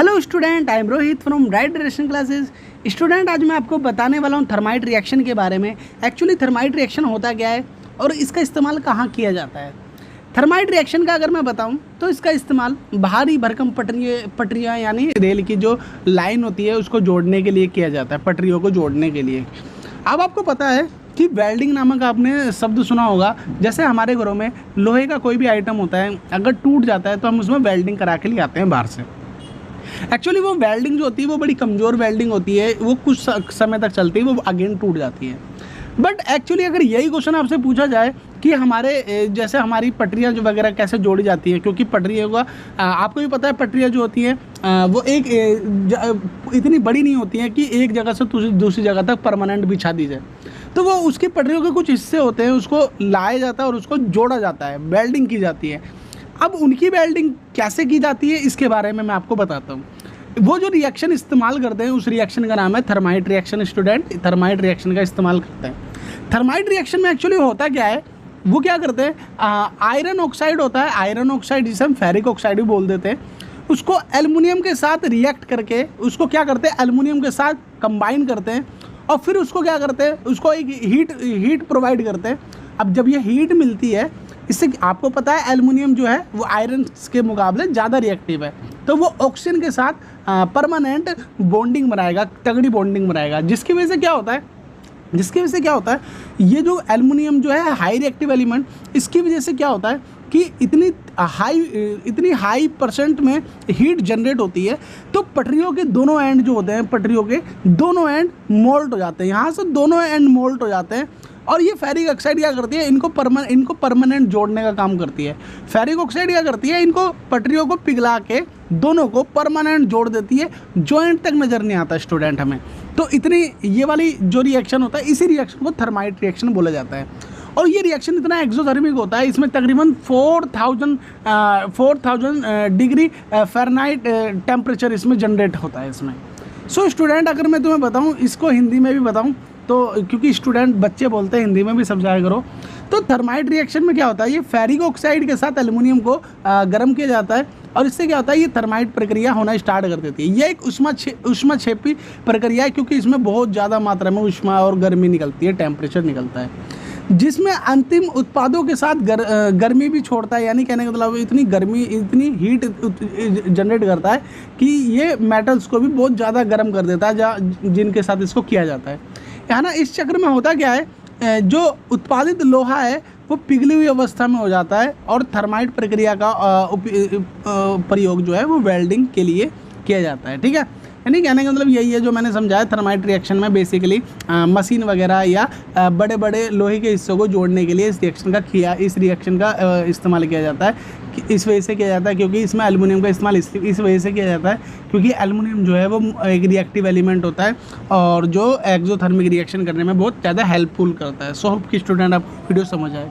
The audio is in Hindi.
Hello student, I am Rohit from right direction classes. Student, आज मैं आपको बताने वाला हूँ थर्माइट रिएक्शन के बारे में। एक्चुअली थर्माइट रिएक्शन होता क्या है और इसका इस्तेमाल कहाँ किया जाता है। थर्माइट रिएक्शन का अगर मैं बताऊं तो इसका इस्तेमाल भारी भरकम पटरियाँ यानी रेल की जो लाइन होती है उसको जोड़ने के लिए किया जाता है, पटरियों को जोड़ने के लिए। अब आपको पता है कि वेल्डिंग नामक आपने शब्द सुना होगा। जैसे हमारे घरों में लोहे का कोई भी आइटम होता है, अगर टूट जाता है तो हम उसमें वेल्डिंग करा के लिए आते हैं बाहर से। एक्चुअली वो वेल्डिंग जो होती है वो बड़ी कमज़ोर वेल्डिंग होती है, वो कुछ समय तक चलती है, वो अगेन टूट जाती है। बट एक्चुअली अगर यही क्वेश्चन आपसे पूछा जाए कि हमारे जैसे हमारी पटरियाँ जो वगैरह कैसे जोड़ी जाती हैं, क्योंकि पटरियों का आपको भी पता है पटरियाँ जो होती हैं वो इतनी बड़ी नहीं होती हैं कि एक जगह से दूसरी जगह तक परमानेंट बिछा दी जाए। तो वो उसकी पटरियों के कुछ हिस्से होते हैं, उसको लाया जाता है और उसको जोड़ा जाता है, वेल्डिंग की जाती है। अब उनकी वेल्डिंग कैसे की जाती है इसके बारे में मैं आपको बताता हूँ। वो जो रिएक्शन इस्तेमाल करते हैं उस रिएक्शन का नाम है thermite reaction. Student, thermite reaction का इस्तेमाल करते हैं। थर्माइट रिएक्शन में एक्चुअली होता क्या है, वो क्या करते हैं, आयरन ऑक्साइड होता है, आयरन ऑक्साइड जिसे हम फेरिक ऑक्साइड भी बोल देते हैं, उसको एल्युमिनियम के साथ रिएक्ट करके उसको क्या करते हैं, एल्युमिनियम के साथ कंबाइन करते हैं और फिर उसको क्या करते हैं, उसको एक हीट प्रोवाइड करते हैं। अब जब ये हीट मिलती है, इससे आपको पता है एल्युमिनियम जो है वो आयरन के मुकाबले ज़्यादा रिएक्टिव है, तो वो ऑक्सीजन के साथ परमानेंट बॉन्डिंग बनाएगा, तगड़ी बॉन्डिंग बनाएगा। जिसकी वजह से क्या होता है, ये जो एल्युमिनियम जो है हाई रिएक्टिव एलिमेंट, इसकी वजह से क्या होता है कि इतनी हाई परसेंट में हीट जनरेट होती है, तो पटरियों के दोनों एंड जो होते हैं, पटरियों के दोनों एंड मोल्ट हो जाते हैं, यहाँ से दोनों एंड मोल्ट हो जाते हैं। और ये फेरिक ऑक्साइड क्या करती है, इनको परमानेंट जोड़ने का काम करती है। फेरिक ऑक्साइड क्या करती है, इनको पटरियों को पिघला के दोनों को परमानेंट जोड़ देती है, जॉइंट तक नज़र नहीं आता स्टूडेंट हमें। तो इतनी ये वाली जो रिएक्शन होता है, इसी रिएक्शन को थर्माइट रिएक्शन बोला जाता है। और ये रिएक्शन इतना एक्सोथर्मिक होता है, इसमें तकरीबन 4000 डिग्री फ़ारेनहाइट टेम्परेचर इसमें जनरेट होता है इसमें। सो स्टूडेंट, अगर मैं तुम्हें बताऊँ, इसको हिंदी में भी बताऊँ तो, क्योंकि स्टूडेंट बच्चे बोलते हैं हिंदी में भी समझाया करो, तो थर्माइट रिएक्शन में क्या होता है, ये फेरिक ऑक्साइड के साथ एल्युमिनियम को गर्म किया जाता है और इससे क्या होता है, ये थर्माइट प्रक्रिया होना स्टार्ट कर देती है। ये एक ऊष्माक्षेपी प्रक्रिया है, क्योंकि इसमें बहुत ज़्यादा मात्रा में ऊष्मा और गर्मी निकलती है, टेम्परेचर निकलता है, जिसमें अंतिम उत्पादों के साथ गर्मी भी छोड़ता है। यानी कहने का मतलब इतनी गर्मी, इतनी हीट जनरेट करता है कि ये मेटल्स को भी बहुत ज़्यादा गर्म कर देता है, जिनके साथ इसको किया जाता है ना। इस चक्र में होता क्या है, जो उत्पादित लोहा है वो पिघली हुई अवस्था में हो जाता है और थर्माइट प्रक्रिया का प्रयोग जो है वो वेल्डिंग के लिए किया जाता है। ठीक है, यानी कहने का मतलब यही है जो मैंने समझाया। थर्माइट रिएक्शन में बेसिकली मशीन वगैरह या बड़े बड़े लोहे के हिस्सों को जोड़ने के लिए इस रिएक्शन का इस्तेमाल किया जाता है। इस वजह से किया जाता है क्योंकि इसमें एल्युमिनियम का इस्तेमाल इस वजह से किया जाता है क्योंकि एल्युमिनियम जो है वो एक रिएक्टिव एलिमेंट होता है और जो एक्सोथर्मिक रिएक्शन करने में बहुत ज़्यादा हेल्पफुल करता है। सो होप कि स्टूडेंट आपको वीडियो समझ आए।